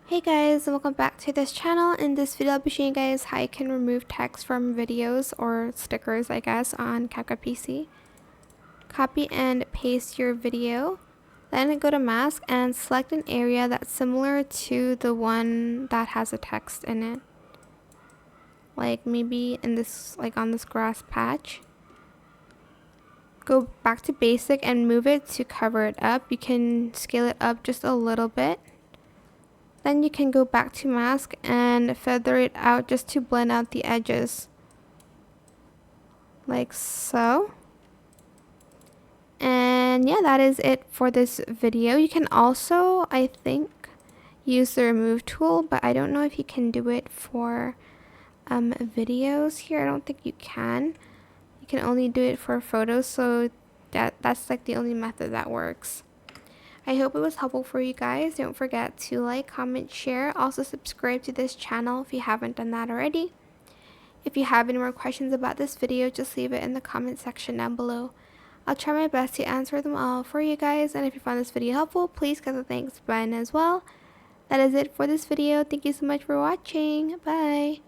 Hey guys, and welcome back to this channel. In this video I'll be showing you guys how you can remove text from videos or stickers I guess on CapCut PC. Copy and paste your video, then go to mask and select an area that's similar to the one that has a text in it. Like maybe in this, like on this grass patch. Go back to basic and move it to cover it up. You can scale it up just a little bit. Then you can go back to mask and feather it out just to blend out the edges. Like so. And yeah, that is it for this video. You can also, I think, use the remove tool, but I don't know if you can do it for videos here. I don't think you can. You can only do it for photos, so that's like the only method that works. I hope it was helpful for you guys. Don't forget to like, comment, share. Also subscribe to this channel if you haven't done that already. If you have any more questions about this video, just leave it in the comment section down below. I'll try my best to answer them all for you guys. And if you found this video helpful, please click the thanks button as well. That is it for this video. Thank you so much for watching. Bye.